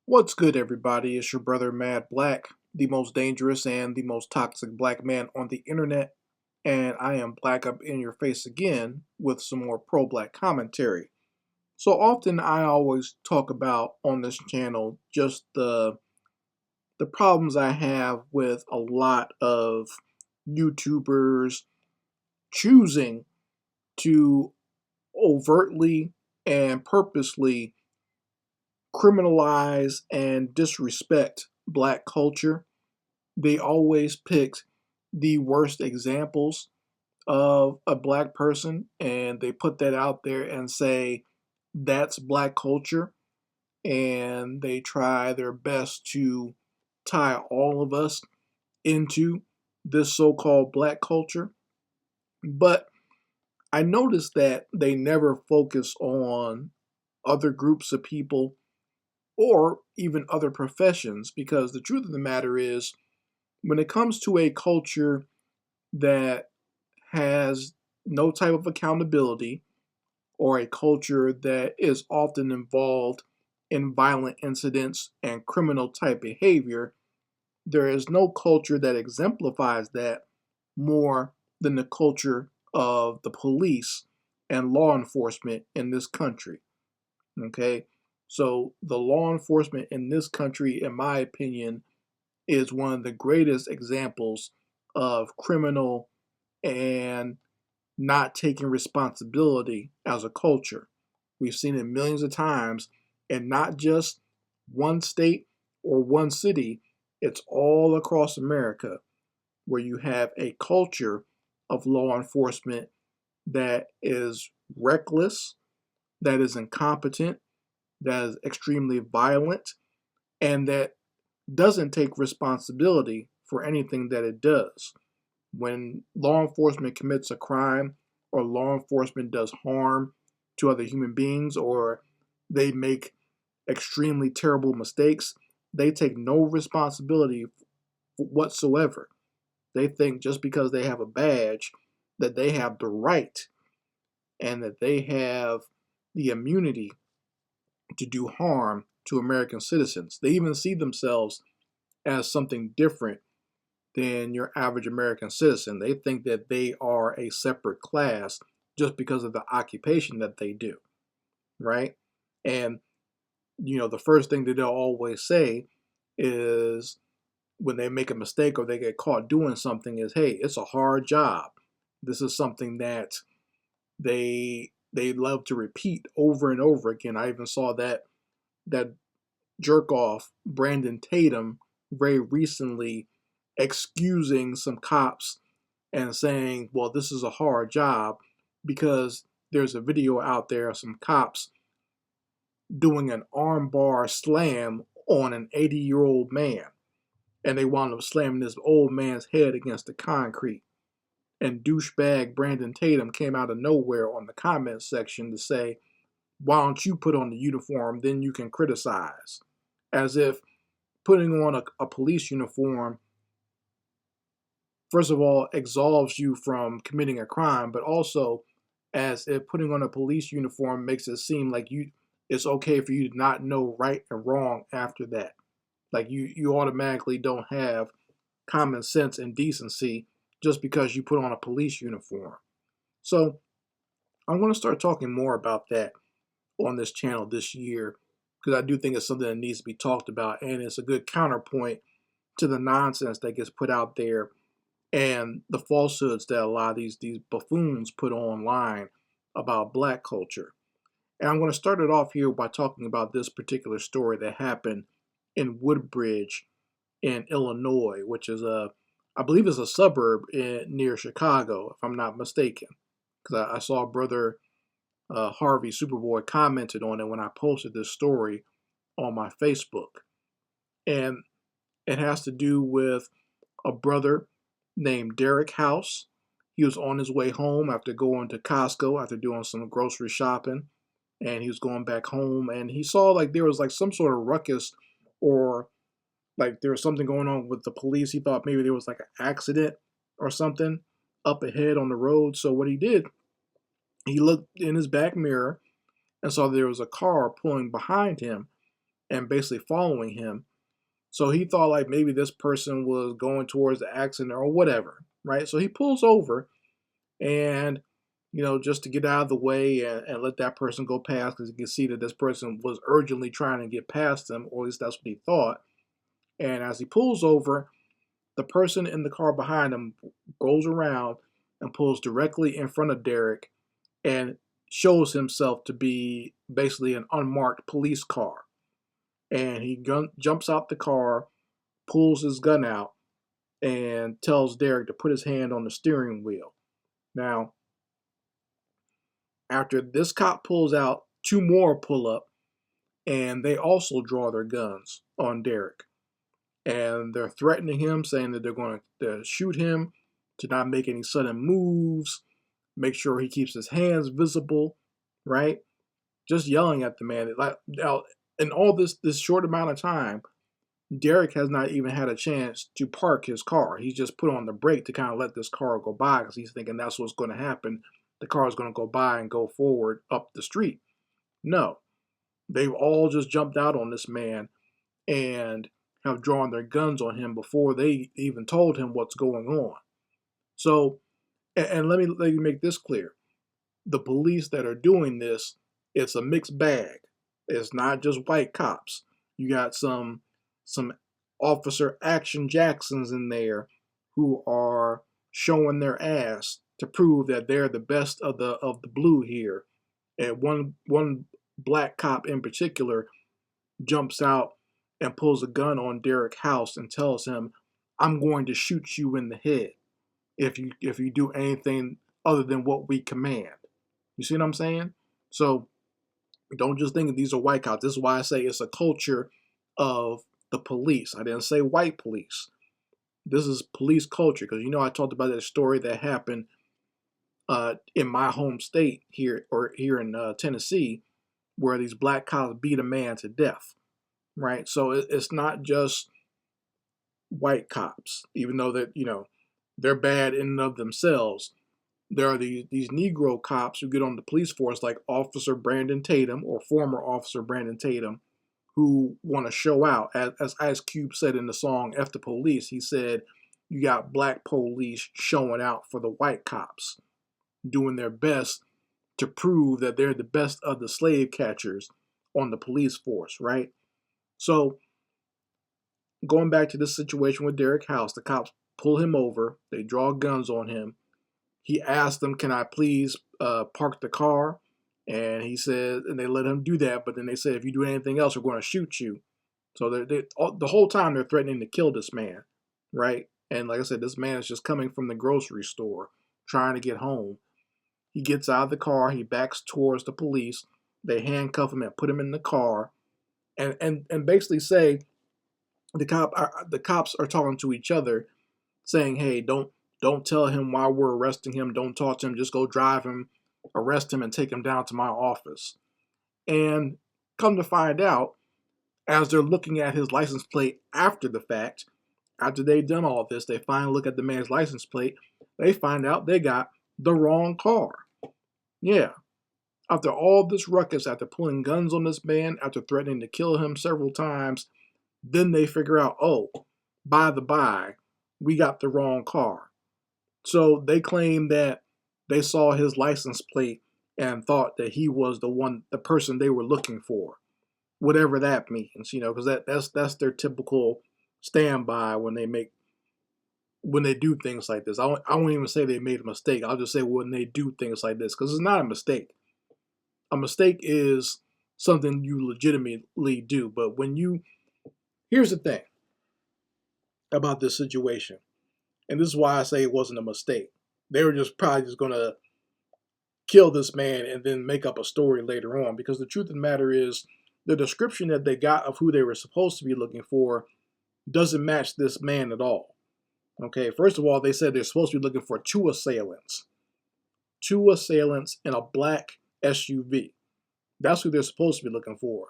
What's good, everybody? It's your brother Mad Black, the most dangerous and the most toxic black man on the internet. And I am black up in your face again with some more pro black commentary. So often, I always talk about on this channel just the problems I have with a lot of YouTubers choosing to overtly and purposely criminalize and disrespect black culture. They always picked the worst examples of a black person and they put that out there and say that's black culture, and they try their best to tie all of us into this so-called black culture. But I noticed that they never focus on other groups of people or even other professions, because the truth of the matter is, when it comes to a culture that has no type of accountability, or a culture that is often involved in violent incidents and criminal type behavior, there is no culture that exemplifies that more than the culture of the police and law enforcement in this country. Okay? So, the law enforcement in this country, in my opinion, is one of the greatest examples of criminal and not taking responsibility as a culture. We've seen it millions of times, and not just one state or one city, it's all across America where you have a culture of law enforcement that is reckless, that is incompetent, that is extremely violent, and that doesn't take responsibility for anything that it does. When law enforcement commits a crime, or law enforcement does harm to other human beings, or they make extremely terrible mistakes, they take no responsibility whatsoever. They think just because they have a badge that they have the right and that they have the immunity to do harm to American citizens. They even see themselves as something different than your average American citizen. They think that they are a separate class just because of the occupation that they do, right? And, the first thing that they'll always say is, when they make a mistake or they get caught doing something, is, hey, it's a hard job. This is something that they love to repeat over and over again. I even saw that jerk off Brandon Tatum very recently excusing some cops and saying, well, this is a hard job, because there's a video out there of some cops doing an armbar slam on an 80-year-old man. And they wound up slamming this old man's head against the concrete. And douchebag Brandon Tatum came out of nowhere on the comment section to say, why don't you put on the uniform, then you can criticize? As if putting on a police uniform, first of all, absolves you from committing a crime, but also as if putting on a police uniform makes it seem like it's okay for you to not know right and wrong after that. Like you automatically don't have common sense and decency just because you put on a police uniform. So I'm going to start talking more about that on this channel this year, because I do think it's something that needs to be talked about, and it's a good counterpoint to the nonsense that gets put out there and the falsehoods that a lot of these buffoons put online about black culture. And I'm going to start it off here by talking about this particular story that happened in Woodbridge in Illinois, which is I believe is a suburb near Chicago, if I'm not mistaken. Because I saw brother Harvey Superboy commented on it when I posted this story on my Facebook. And it has to do with a brother named Derek House. He was on his way home after going to Costco after doing some grocery shopping, and he was going back home, and he saw like there was like some sort of ruckus, or like there was something going on with the police. He thought maybe there was like an accident or something up ahead on the road. So what he did, he looked in his back mirror and saw there was a car pulling behind him, and basically following him. So he thought like maybe this person was going towards the accident or whatever, right? So he pulls over and, just to get out of the way and let that person go past, because you can see that this person was urgently trying to get past him, or at least that's what he thought. And as he pulls over, the person in the car behind him goes around and pulls directly in front of Derek and shows himself to be basically an unmarked police car. And he jumps out the car, pulls his gun out, and tells Derek to put his hand on the steering wheel. Now, after this cop pulls out, two more pull up, and they also draw their guns on Derek. And they're threatening him, saying that they're going to shoot him, to not make any sudden moves, make sure he keeps his hands visible, right? Just yelling at the man. Like, now, in all this short amount of time, Derek has not even had a chance to park his car. He's just put on the brake to kind of let this car go by because he's thinking that's what's going to happen. The car is going to go by and go forward up the street. No, they've all just jumped out on this man and have drawn their guns on him before they even told him what's going on. So, and let me make this clear. The police that are doing this, it's a mixed bag. It's not just white cops. You got some Officer Action Jacksons in there who are showing their ass to prove that they're the best of the blue here. And one black cop in particular jumps out and pulls a gun on Derek's house and tells him, "I'm going to shoot you in the head if you do anything other than what we command." You see what I'm saying? So don't just think that these are white cops. This is why I say it's a culture of the police. I didn't say white police. This is police culture, because I talked about that story that happened in my home state here in Tennessee, where these black cops beat a man to death. Right? So it's not just white cops, even though that they're bad in and of themselves. There are these Negro cops who get on the police force, like Officer Brandon Tatum or former Officer Brandon Tatum, who want to show out. As Ice Cube said in the song F the Police, he said, you got black police showing out for the white cops, doing their best to prove that they're the best of the slave catchers on the police force, right? So going back to this situation with Derek House, the cops pull him over. They draw guns on him. He asked them, "Can I please park the car?" And he said, and they let him do that. But then they said, "If you do anything else, we're going to shoot you." So the whole time they're threatening to kill this man, right? And like I said, this man is just coming from the grocery store, trying to get home. He gets out of the car. He backs towards the police. They handcuff him and put him in the car, and basically say, the cops are talking to each other, saying, "Hey, don't tell him why we're arresting him. Don't talk to him. Just go drive him, arrest him, and take him down to my office." And come to find out, as they're looking at his license plate after the fact, after they've done all this, they finally look at the man's license plate. They find out they got the wrong car. Yeah. After all this ruckus, after pulling guns on this man, after threatening to kill him several times, then they figure out, oh, by the by, we got the wrong car. So they claim that they saw his license plate and thought that he was the person they were looking for, whatever that means, because that's their typical standby when they do things like this. I won't even say they made a mistake. I'll just say when they do things like this, because it's not a mistake. A mistake is something you legitimately do, but here's the thing about this situation, and this is why I say it wasn't a mistake. They were probably just going to kill this man and then make up a story later on, because the truth of the matter is the description that they got of who they were supposed to be looking for doesn't match this man at all. Okay, first of all, they said they're supposed to be looking for two assailants in a black SUV. That's who they're supposed to be looking for.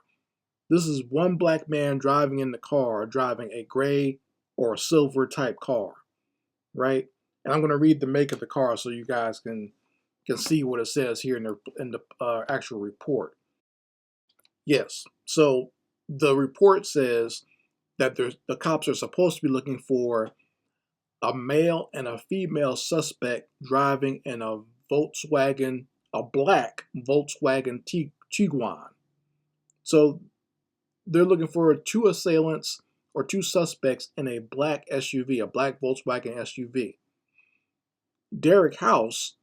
This is one black man driving in the car, driving a gray or a silver type car, right? And I'm going to read the make of the car so you guys can see what it says here in the actual report. Yes, so The report says that the cops are supposed to be looking for a male and a female suspect driving in a Volkswagen, a black Volkswagen Tiguan. So they're looking for two assailants or two suspects in a black SUV, a black Volkswagen SUV. Derek House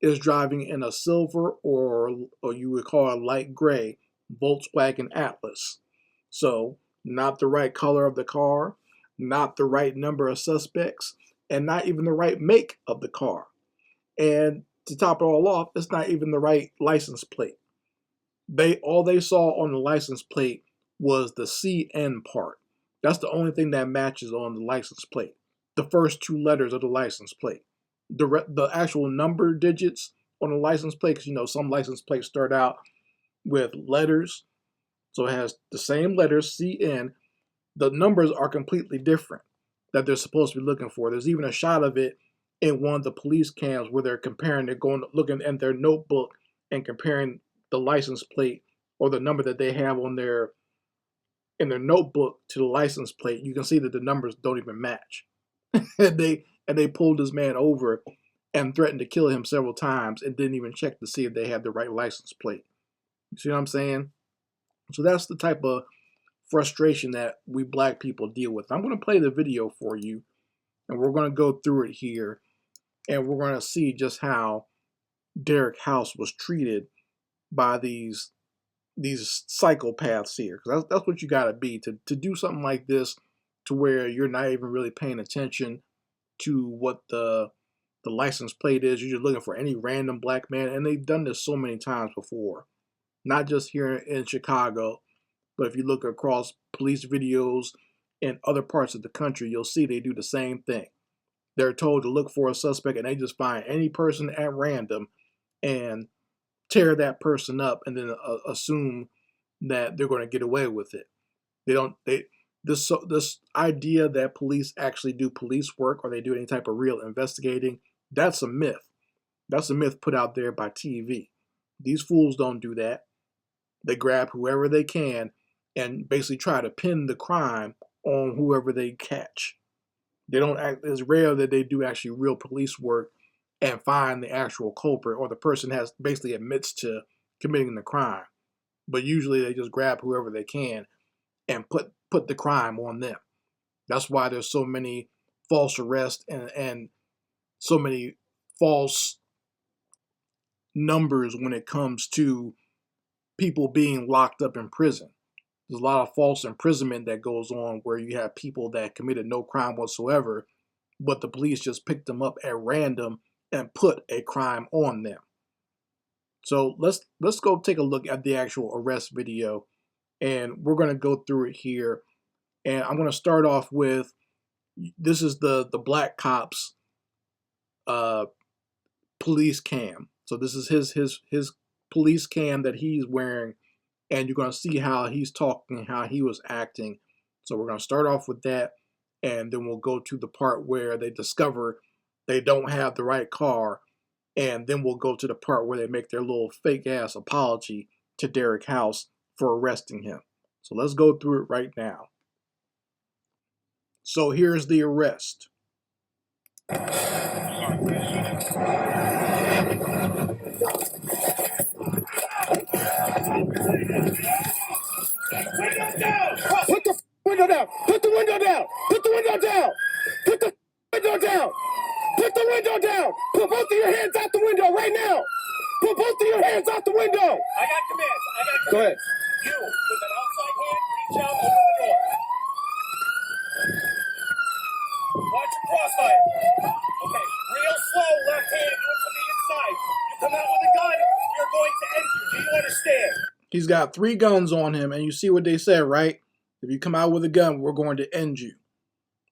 is driving in a silver or you would call a light gray Volkswagen Atlas. So not the right color of the car, not the right number of suspects, and not even the right make of the car. And to top it all off, it's not even the right license plate. All they saw on the license plate was the CN part. That's the only thing that matches on the license plate. The first two letters of the license plate. The actual number digits on the license plate, because some license plates start out with letters, so it has the same letters, CN. The numbers are completely different that they're supposed to be looking for. There's even a shot of it in one of the police cams where they're looking at their notebook and comparing the license plate or the number that they have in their notebook to the license plate. You can see that the numbers don't even match. and they pulled this man over and threatened to kill him several times and didn't even check to see if they had the right license plate. You see what I'm saying? So that's the type of frustration that we black people deal with. I'm going to play the video for you, and we're going to go through it here, and we're going to see just how Derek House was treated by these psychopaths here. Because that's what you got to be to do something like this, to where you're not even really paying attention to what the license plate is. You're just looking for any random black man, and they've done this so many times before, not just here in Chicago, but if you look across police videos in other parts of the country, you'll see they do the same thing. They're told to look for a suspect, and they just find any person at random and tear that person up, and then assume that they're going to get away with it. This idea that police actually do police work or they do any type of real investigating, that's a myth. That's a myth put out there by TV. These fools don't do that. They grab whoever they can and basically try to pin the crime on whoever they catch. They don't act. It's rare that they do actually real police work and find the actual culprit, or the person has basically admits to committing the crime. But usually they just grab whoever they can and put the crime on them. That's why there's so many false arrests and so many false numbers when it comes to people being locked up in prison. There's a lot of false imprisonment that goes on where you have people that committed no crime whatsoever, but the police just picked them up at random and put a crime on them. So let's go take a look at the actual arrest video, and we're going to go through it here. And I'm going to start off with, this is the black cop's police cam. So this is his police cam that he's wearing, and you're going to see how he's talking, how he was acting. So we're going to start off with that, and then we'll go to the part where they discover they don't have the right car, and then we'll go to the part where they make their little fake ass apology to Derek House for arresting him. So let's go through it right now. So here's the arrest. Put the window down! Put the window down! Put the window down! Put the window down! Put the window down! Put both of your hands out the window right now! Put both of your hands out the window! I got commands. Go ahead. You, with an outside hand, reach out, open the door. Watch your crossfire. Okay, real slow, left hand, do it from the inside. You come out with a gun, we're going to end you. Do you understand? He's got 3 guns on him, and you see what they said, right? If you come out with a gun, we're going to end you.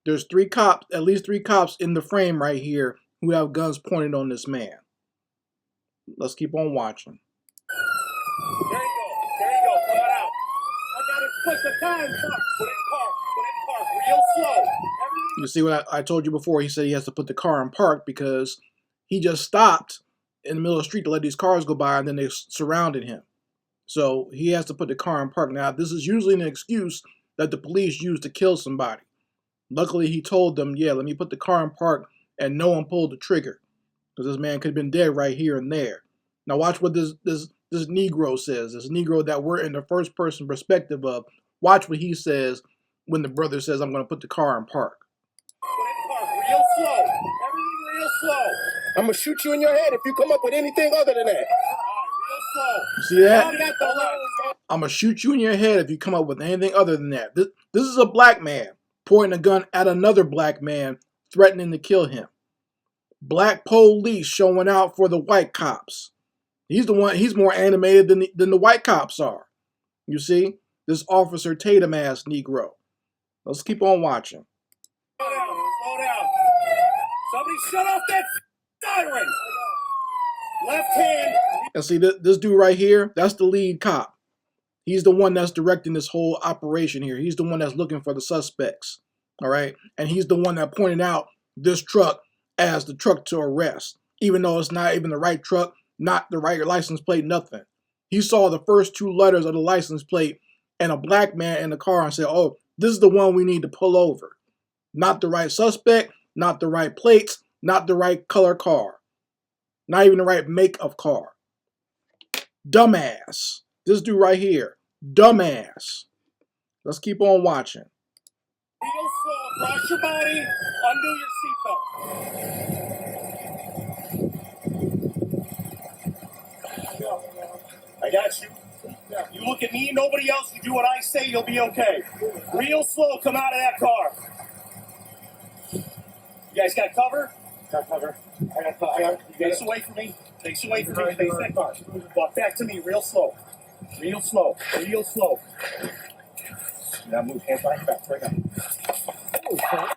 There's 3 cops, at least 3 cops in the frame right here who have guns pointed on this man. Let's keep on watching. There you go, come on out. I gotta put the car in park. Put it in park, real slow. Everything. You see what I told you before? He said he has to put the car in park because he just stopped in the middle of the street to let these cars go by, and then they surrounded him. So he has to put the car in park. Now, this is usually an excuse that the police use to kill somebody. Luckily, he told them, yeah, let me put the car in park, and no one pulled the trigger. Because this man could have been dead right here and there. Now watch what this Negro says. This Negro that we're in the first person perspective of. Watch what he says when the brother says, I'm going to put the car in park. Real slow. Everything real slow. I'm gonna shoot you in your head if you come up with anything other than that. Real slow. You see that? Hold on. I'm going to shoot you in your head if you come up with anything other than that. This is a black man pointing a gun at another black man, threatening to kill him. Black police showing out for the white cops. He's the one. He's more animated than the white cops are. You see, this Officer Tatum ass Negro. Let's keep on watching. Slow down. Slow down. Somebody shut off that siren. Left hand. And see, this dude right here, that's the lead cop. He's the one that's directing this whole operation here. He's the one that's looking for the suspects. All right, and he's the one that pointed out this truck as the truck to arrest, even though it's not even the right truck, not the right license plate, nothing. He saw the first two letters of the license plate and a black man in the car and said, oh, this is the one we need to pull over. Not the right suspect, not the right plates, not the right color car, not even the right make of car. Dumbass. This dude right here, dumbass. Let's keep on watching. Real slow across your body. Undo your seatbelt. I got you. You look at me, nobody else. You do what I say, you'll be okay. Real slow, come out of that car. You guys got cover? Got cover. I got cover. Face away from me. Face away from me. Face that car. Walk back to me, real slow. Real slow. Real slow. Now move, hands behind your back, right now.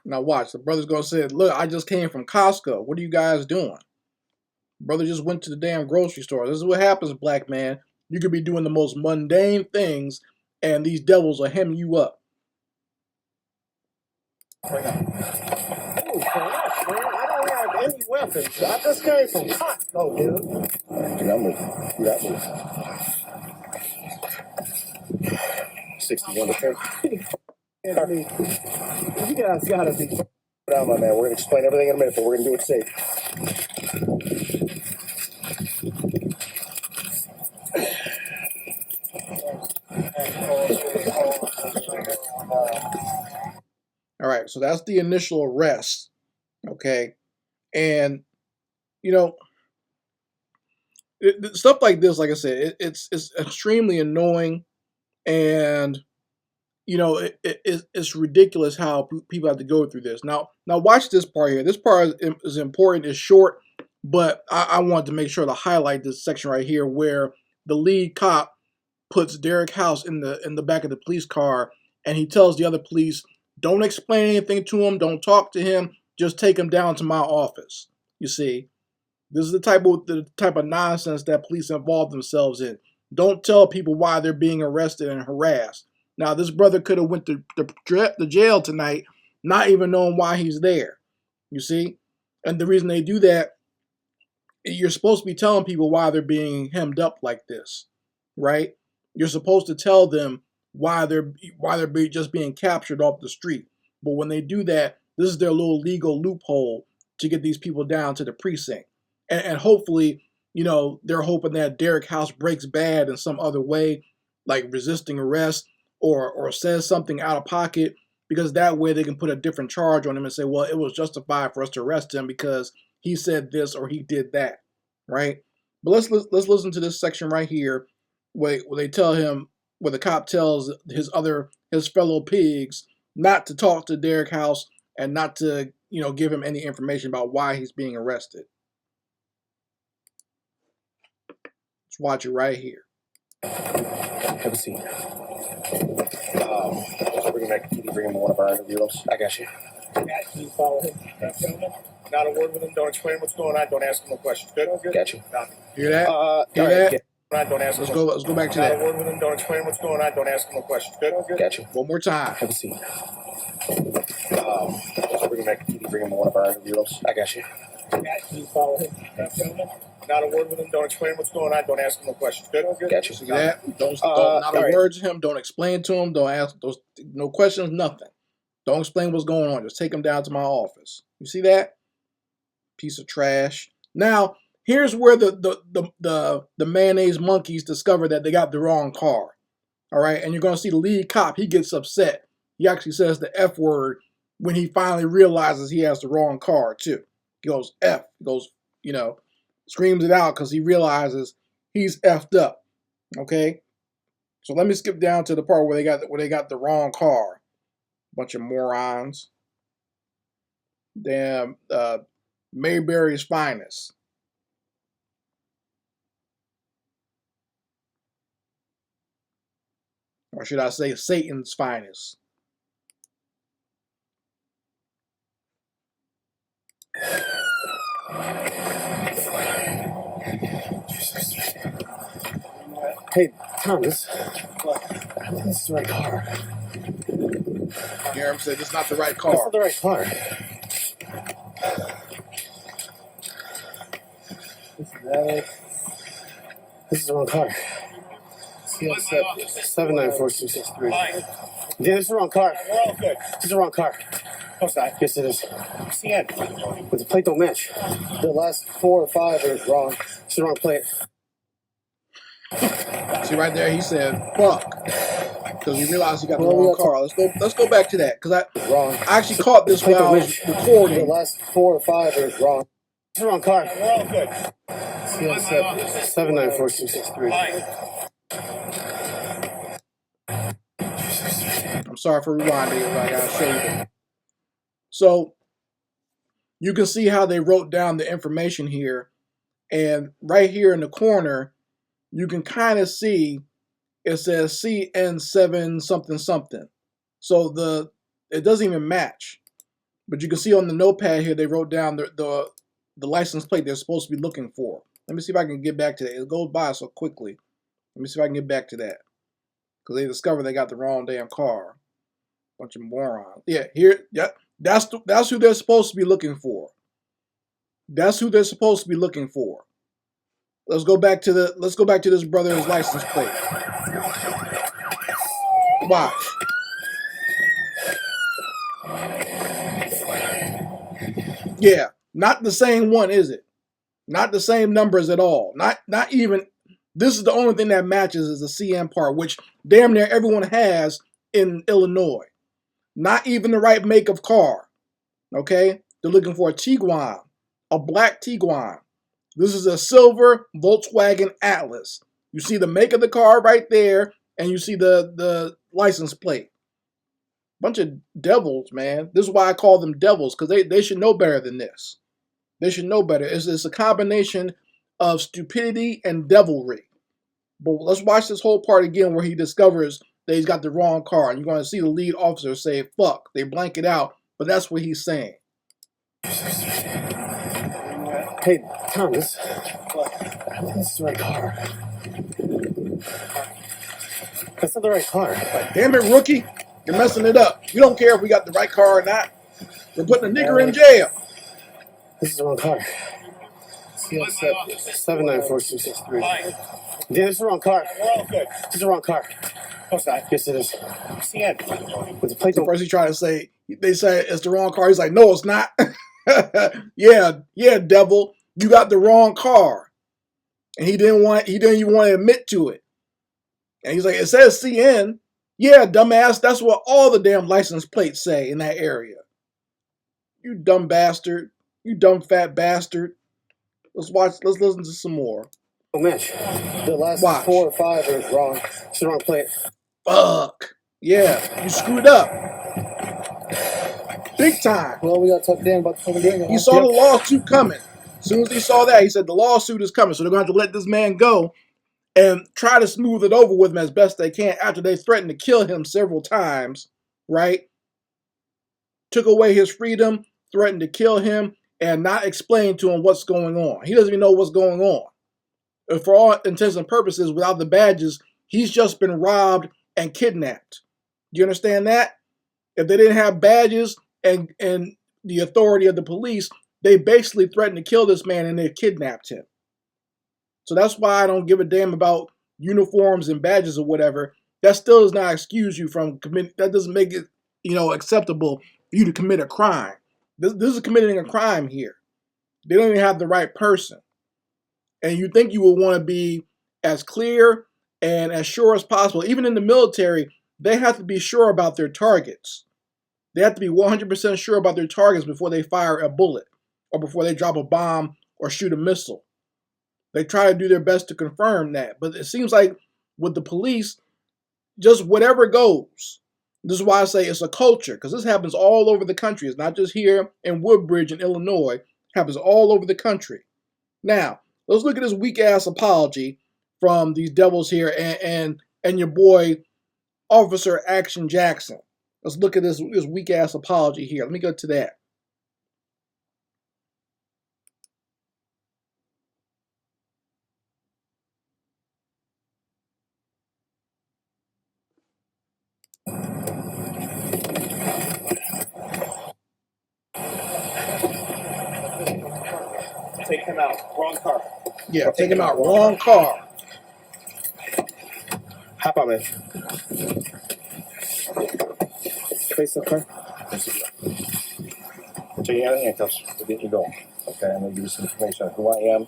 Now watch, the brother's gonna say, look, I just came from Costco. What are you guys doing? Brother just went to the damn grocery store. This is what happens, black man. You could be doing the most mundane things, and these devils will hem you up. Right now. Oh, gosh, man. I don't have any weapons. I just came from Costco, dude. Do not move. Do not move. 61 to 10. You guys gotta be Down, my man. We're gonna explain everything in a minute, but we're gonna do it safe. All right, so that's the initial arrest. Okay, and you know, stuff like this, like I said, it's extremely annoying, and you know, it's ridiculous how people have to go through this. Now watch this part here. This part is important. It's short, but I wanted to make sure to highlight this section right here where the lead cop puts Derek House in the back of the police car, and he tells the other police, don't explain anything to him, don't talk to him, just take him down to my office. You see, this is the type of nonsense that police involve themselves in. Don't tell people why they're being arrested and harassed. Now, this brother could have went to the jail tonight, not even knowing why he's there. You see, and the reason they do that, you're supposed to be telling people why they're being hemmed up like this, right? You're supposed to tell them why they're just being captured off the street. But when they do that, this is their little legal loophole to get these people down to the precinct. And hopefully, you know, they're hoping that Derek House breaks bad in some other way, like resisting arrest or says something out of pocket, because that way they can put a different charge on him and say, well, it was justified for us to arrest him because he said this or he did that, right? But let's listen to this section right here where they tell him, where the cop tells his fellow pigs not to talk to Derek House and not to, you know, give him any information about why he's being arrested. Let's watch it right here. Have a seat. So bring him back to bring him to one of our interviews. I got you. Can you follow him? Not a word with him. Don't explain what's going on. Don't ask him no questions. Good? Got you. Hear that? Hear that? Yeah. Don't ask him. Let's go back to Not that. a word with him. Don't explain what's going on. Don't ask him no questions. Good? Got you. One more time. Have a seat. So bring him back to bring him to one of our interviews. I got you. Can you follow him? Not a word with him. Don't explain what's going on. Don't ask him no questions. Good? Gotcha. See that? Don't not a all right. word to him. Don't explain to him. Don't ask those no questions. Nothing. Don't explain what's going on. Just take him down to my office. You see that? Piece of trash. Now here's where the mayonnaise monkeys discover that they got the wrong car. All right, and you're gonna see the lead cop. He gets upset. He actually says the F word when he finally realizes he has the wrong car too. He goes F. He goes, screams it out because he realizes he's effed up. Okay, so let me skip down to the part where they got the wrong car. Bunch of morons. Damn, Mayberry's finest. Or should I say Satan's finest? Hey, Thomas. I don't think this is the right car. You hear him say, this is not the right That's car. not the right car. This is the wrong car. CL 794-263. Yeah, this is the wrong car. We're all good. This is the wrong car. No, it's not. Yes, it is. CN. But the plate don't match. The last 4 or 5 are wrong. It's the wrong plate. See right there, he said, fuck. Because he realized he got the wrong car. Let's go back to that. Because Wrong. I actually caught this while I was The recording. last 4 or 5 are wrong. It's the wrong car. We're all good. CL 794-263. I'm sorry for rewinding, but I gotta show you that. So you can see how they wrote down the information here. And right here in the corner, you can kind of see it says CN7 something something. So it doesn't even match. But you can see on the notepad here, they wrote down the license plate they're supposed to be looking for. Let me see if I can get back to that. It goes by so quickly. Let me see if I can get back to that. Because they discovered they got the wrong damn car. Bunch of morons. Yeah, here, yeah, that's who they're supposed to be looking for. That's who they're supposed to be looking for. Let's go back to this brother's license plate. Watch. Yeah, not the same one, is it? Not the same numbers at all. Not even. This is the only thing that matches is the CM part, which damn near everyone has in Illinois. Not even the right make of car. Okay? They're looking for a Tiguan, a black Tiguan. This is a silver Volkswagen Atlas. You see the make of the car right there, and you see the license plate. Bunch of devils, man. This is why I call them devils, because they should know better than this. They should know better. It's a combination of stupidity and devilry. But let's watch this whole part again where he discovers that he's got the wrong car. And you're going to see the lead officer say, fuck. They blank it out, but that's what he's saying. Hey, Thomas. I don't think this is the right car. That's not the right car. Like, damn it, rookie. You're messing it up. You don't care if we got the right car or not. We're putting a nigger in jail. This is the wrong car. CL 794-263. Yeah, this is the wrong car. We're all good. This is the wrong car. No, it's not. Yes, it is. CN. But the plate The don't. first he tried to say, they say it's the wrong car. He's like, no, it's not. yeah, devil. You got the wrong car. And he didn't even want to admit to it. And he's like, it says CN. Yeah, dumbass. That's what all the damn license plates say in that area. You dumb bastard. You dumb fat bastard. Let's listen to some more. Oh, match. The last Watch. 4 or 5 are wrong. It's the wrong plate. Fuck. Yeah, you screwed up. Big time. Well, we got to talk to Dan about the fucking game. He saw the lawsuit coming. As soon as he saw that, he said the lawsuit is coming. So they're going to have to let this man go and try to smooth it over with him as best they can after they threatened to kill him several times, right? Took away his freedom, threatened to kill him, and not explain to him what's going on. He doesn't even know what's going on. And for all intents and purposes, without the badges, he's just been robbed and kidnapped. Do you understand that? If they didn't have badges and the authority of the police, they basically threatened to kill this man and they kidnapped him. So that's why I don't give a damn about uniforms and badges or whatever. That still does not excuse you from committing. That doesn't make it, acceptable for you to commit a crime. This is committing a crime here. They don't even have the right person. And you think you would want to be as clear and as sure as possible. Even in the military, they have to be sure about their targets. They have to be 100% sure about their targets before they fire a bullet or before they drop a bomb or shoot a missile. They try to do their best to confirm that. But it seems like with the police, just whatever goes. This is why I say it's a culture, because this happens all over the country. It's not just here in Woodbridge in Illinois. It happens all over the country. Now, let's look at this weak-ass apology from these devils here and your boy, Officer Action Jackson. Let's look at this weak-ass apology here. Let me go to that. Take him out. Wrong car. Yeah, take him out. Wrong car. Hop on, man. Face the car. Take you out of handcuffs. We'll get you going. Okay, I'm going to give you some information on who I am.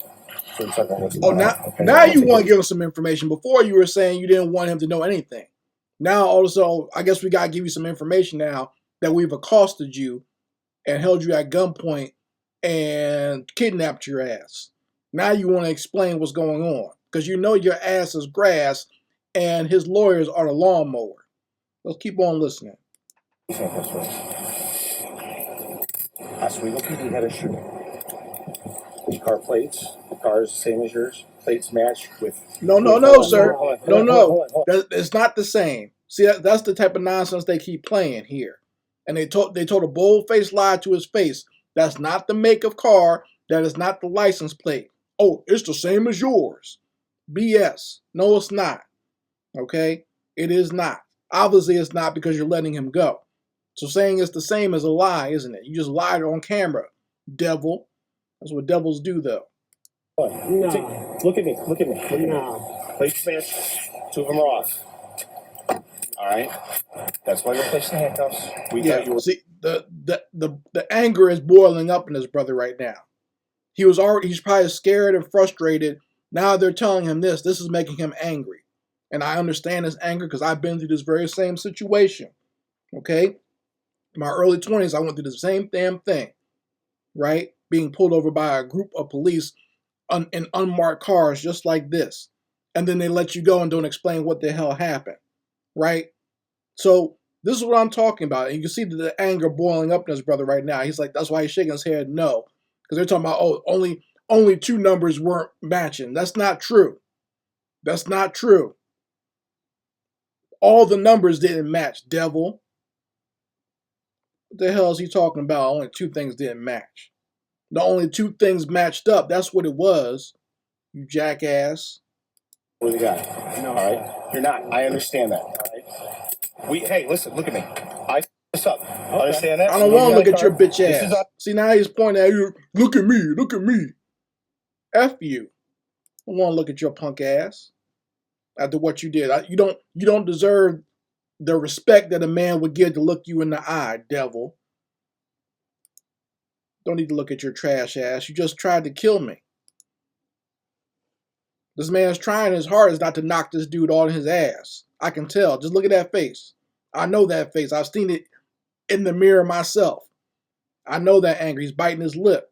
Oh, now you want to give him some information. Before you were saying you didn't want him to know anything. Now, also, I guess we got to give you some information now that we've accosted you and held you at gunpoint and kidnapped your ass. Now you want to explain what's going on because you know your ass is grass and his lawyers are the lawnmower. Let's keep on listening. Oswego PD had a shooting. The car plates, the car is the same as yours. Plates match with... No, sir. No. It's not the same. See, that's the type of nonsense they keep playing here. And they told a bold-faced lie to his face. That's not the make of car. That is not the license plate. Oh, it's the same as yours. BS. No, it's not. Okay? It is not. Obviously, it's not because you're letting him go. So saying it's the same is a lie, isn't it? You just lied on camera, devil. That's what devils do, though. No. Look at me. No. Plates match. Two of them are off. All right? That's why we're placing handcuffs. See, the anger is boiling up in his brother right now. He's probably scared and frustrated. Now they're telling him this. This is making him angry. And I understand his anger because I've been through this very same situation. Okay? In my early 20s, I went through the same damn thing. Right? Being pulled over by a group of police in unmarked cars just like this. And then they let you go and don't explain what the hell happened. Right? So this is what I'm talking about. And you can see the anger boiling up in his brother right now. He's like, that's why he's shaking his head no. Because they're talking about, oh, only two numbers weren't matching. That's not true. That's not true. All the numbers didn't match, devil. What the hell is he talking about? Only two things didn't match. The only two things matched up. That's what it was, you jackass. We're the guy. No. All right? You're not. I understand that. All right? Hey, listen, look at me. I this up. Okay. Understand that? I don't want to look at your bitch ass. See, now he's pointing at you. Look at me. F you. I don't want to look at your punk ass after what you did. You don't deserve the respect that a man would give to look you in the eye, devil. Don't need to look at your trash ass. You just tried to kill me. This man's trying his hardest not to knock this dude on his ass. I can tell. Just look at that face. I know that face. I've seen it in the mirror myself. I know that anger. He's biting his lip.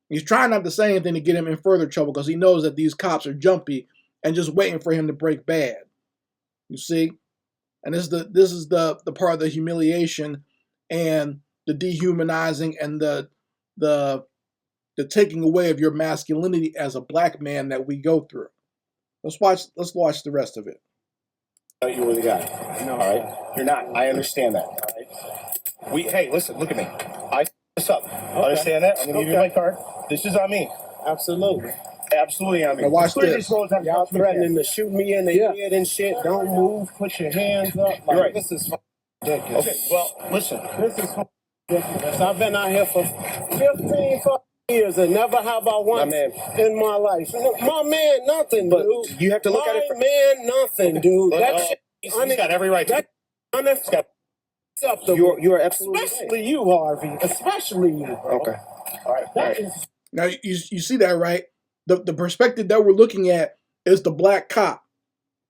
He's trying not to say anything to get him in further trouble because he knows that these cops are jumpy and just waiting for him to break bad. You see? And this is the part of the humiliation and the dehumanizing and the taking away of your masculinity as a black man that we go through. Let's watch the rest of it. You were the guy. No. All right? You're not. I understand that. All right? Hey, listen, look at me. I this up. Okay. Understand that? I'm going to give you my card. This is on me. Absolutely. Absolutely on me. Now watch this. Y'all threatening to shoot me in the head and shit. Don't move. Put your hands up. You're right. This is ridiculous. Okay, well, listen. This is ridiculous. I've been out here for 15 fucking years and never have I once in my life. My man, nothing, But dude. you have to look my at it. man, nothing, dude. Look, That shit, he's got every right to. that unacceptable. You are absolutely Especially you, Harvey. Especially you, bro. Okay. All right. That is. Now you see that, right? The perspective that we're looking at is the black cop,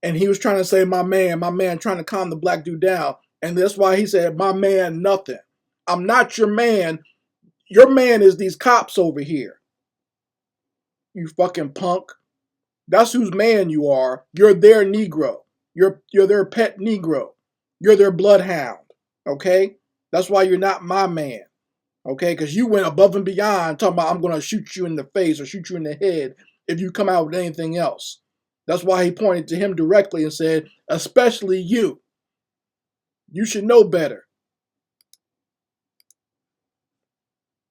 and he was trying to say my man, trying to calm the black dude down, and that's why he said my man nothing. I'm not your man. Your man is these cops over here. You fucking punk. That's whose man you are. You're their Negro. You're their pet Negro. You're their bloodhound. Okay? That's why you're not my man. Okay? Because you went above and beyond talking about I'm going to shoot you in the face or shoot you in the head if you come out with anything else. That's why he pointed to him directly and said, especially you. You should know better.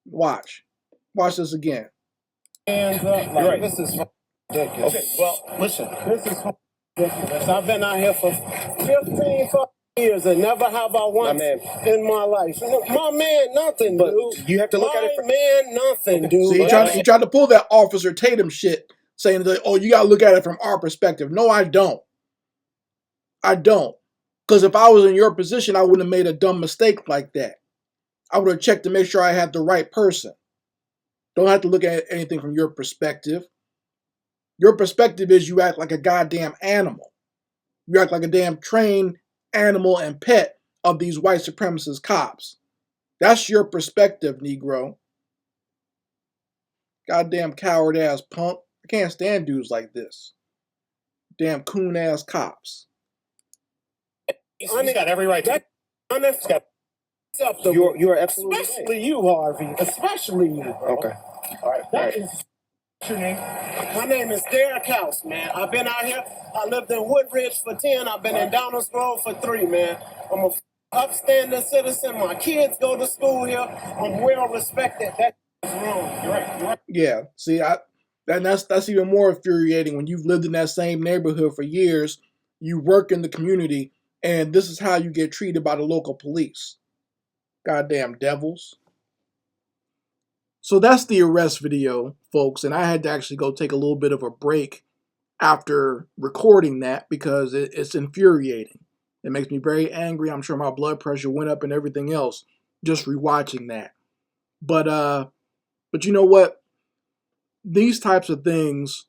Watch. Watch this again. Hands up. Like, right. This is ridiculous. Okay. Well, listen. This is ridiculous. I've been out here for 15 years and never have I once in my life. My man, nothing, But dude. you have to look at it. My man, nothing, dude. See, he tried to pull that Officer Tatum shit, saying that, oh, you got to look at it from our perspective. No, I don't. I don't. Because if I was in your position, I wouldn't have made a dumb mistake like that. I would have checked to make sure I had the right person. Don't have to look at anything from your perspective. Your perspective is you act like a goddamn animal. You act like a damn trained animal and pet of these white supremacist cops. That's your perspective, Negro. Goddamn coward ass punk. I can't stand dudes like this. Damn coon ass cops. He's got every right to. Unacceptable. You are absolutely Especially you, Harvey. Especially you, bro. Okay. All right. That is. What's your name? My name is Derek House, man. I've been out here. I lived in Woodbridge for 10. I've been in Downers Grove for 3, man. I'm a upstanding citizen. My kids go to school here. I'm well respected. That's wrong. You're right. Yeah, see, that's even more infuriating when you've lived in that same neighborhood for years, you work in the community, and this is how you get treated by the local police. Goddamn devils. So that's the arrest video, folks, and I had to actually go take a little bit of a break after recording that because it's infuriating. It makes me very angry. I'm sure my blood pressure went up and everything else just rewatching that. But you know what? These types of things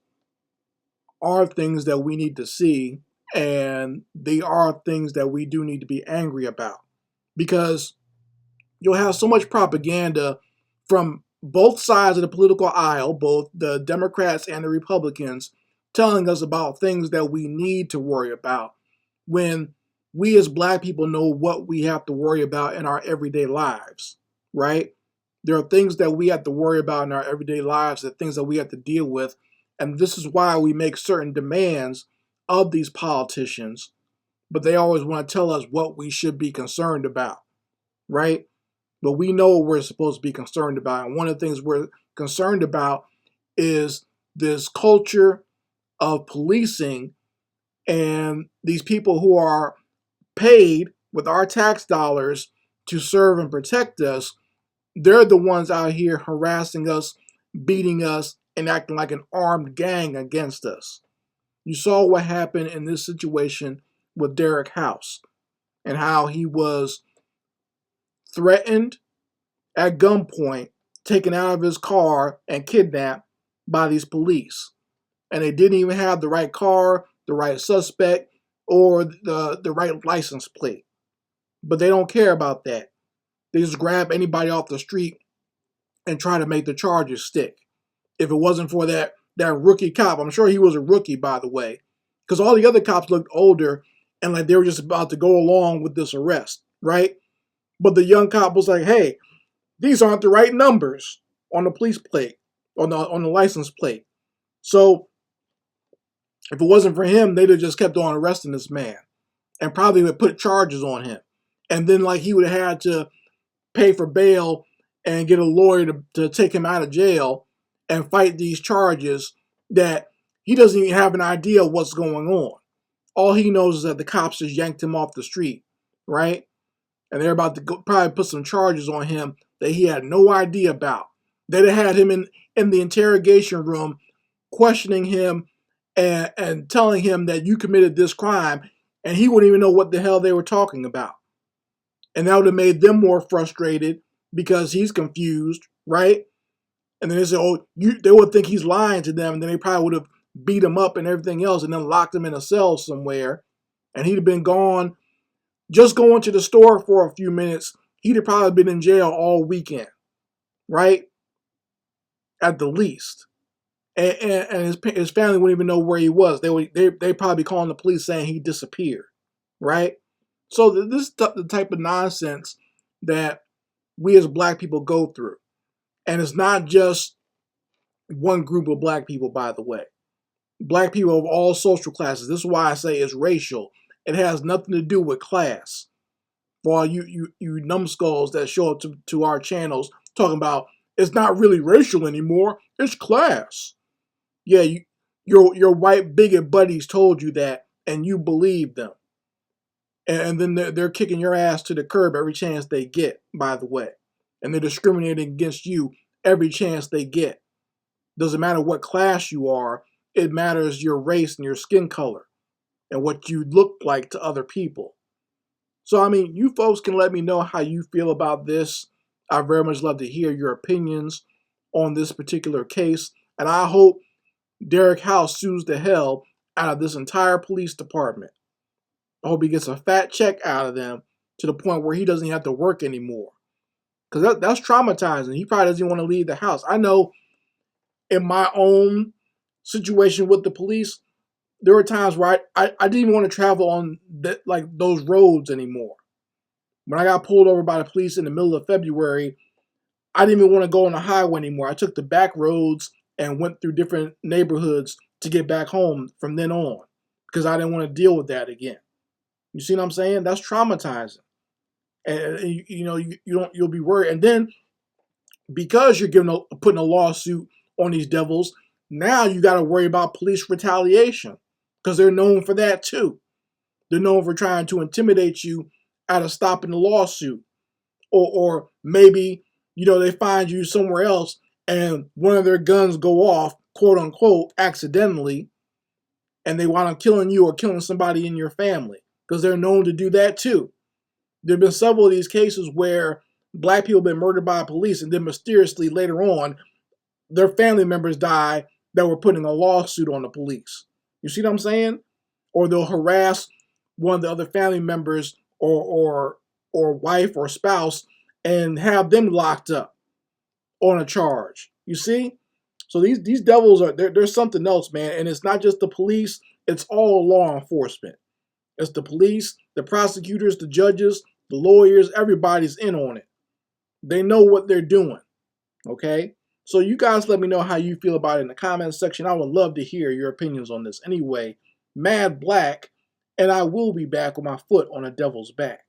are things that we need to see, and they are things that we do need to be angry about because you'll have so much propaganda from both sides of the political aisle, both the Democrats and the Republicans, telling us about things that we need to worry about when we as black people know what we have to worry about in our everyday lives, right? There are things that we have to worry about in our everyday lives, the things that we have to deal with, and this is why we make certain demands of these politicians, but they always want to tell us what we should be concerned about, right? But we know what we're supposed to be concerned about. And one of the things we're concerned about is this culture of policing and these people who are paid with our tax dollars to serve and protect us. They're the ones out here harassing us, beating us, and acting like an armed gang against us. You saw what happened in this situation with Derek House and how he was threatened at gunpoint, taken out of his car, and kidnapped by these police. And they didn't even have the right car, the right suspect, or the right license plate. But they don't care about that. They just grab anybody off the street and try to make the charges stick. If it wasn't for that rookie cop, I'm sure he was a rookie, by the way, because all the other cops looked older and like they were just about to go along with this arrest, right? But the young cop was like, hey, these aren't the right numbers on the police plate, on the license plate. So if it wasn't for him, they'd have just kept on arresting this man and probably would put charges on him. And then like he would have had to pay for bail and get a lawyer to take him out of jail and fight these charges that he doesn't even have an idea of what's going on. All he knows is that the cops just yanked him off the street, right? And they're about to probably put some charges on him that he had no idea about. They'd have had him in the interrogation room, questioning him and telling him that you committed this crime, and he wouldn't even know what the hell they were talking about. And that would have made them more frustrated because he's confused, right? And then they say, oh, they would think he's lying to them, and then they probably would have beat him up and everything else and then locked him in a cell somewhere. And he'd have been gone, just going to the store for a few minutes. He'd have probably been in jail all weekend, right? At the least. And his family wouldn't even know where he was. They'd probably be calling the police saying he disappeared, right? So this is the type of nonsense that we as black people go through. And it's not just one group of black people, by the way. Black people of all social classes. This is why I say it's racial. It has nothing to do with class. For all you numbskulls that show up to our channels talking about it's not really racial anymore, it's class. Yeah, your white bigot buddies told you that, and you believe them. And then they're kicking your ass to the curb every chance they get, by the way. And they're discriminating against you every chance they get. Doesn't matter what class you are, it matters your race and your skin color and what you look like to other people. So, I mean, you folks can let me know how you feel about this. I very much love to hear your opinions on this particular case. And I hope Derek House sues the hell out of this entire police department. I hope he gets a fat check out of them to the point where he doesn't even have to work anymore. Because that's traumatizing. He probably doesn't want to leave the house. I know in my own situation with the police, there were times where I didn't even want to travel on those roads anymore. When I got pulled over by the police in the middle of February, I didn't even want to go on the highway anymore. I took the back roads and went through different neighborhoods to get back home from then on because I didn't want to deal with that again. You see what I'm saying? That's traumatizing. And you'll be worried. And then because you're putting a lawsuit on these devils, now you got to worry about police retaliation because they're known for that too. They're known for trying to intimidate you out of stopping the lawsuit. Or maybe, they find you somewhere else and one of their guns go off, quote unquote, accidentally, and they wind up killing you or killing somebody in your family because they're known to do that too. There have been several of these cases where black people have been murdered by police and then mysteriously later on, their family members die that were putting a lawsuit on the police. You see what I'm saying? Or they'll harass one of the other family members or wife or spouse and have them locked up on a charge. You see? So these devils there's something else, man. And it's not just the police, it's all law enforcement. It's the police, the prosecutors, the judges, the lawyers, everybody's in on it. They know what they're doing. Okay? So you guys let me know how you feel about it in the comments section. I would love to hear your opinions on this. Anyway, Mad Black, and I will be back with my foot on a devil's back.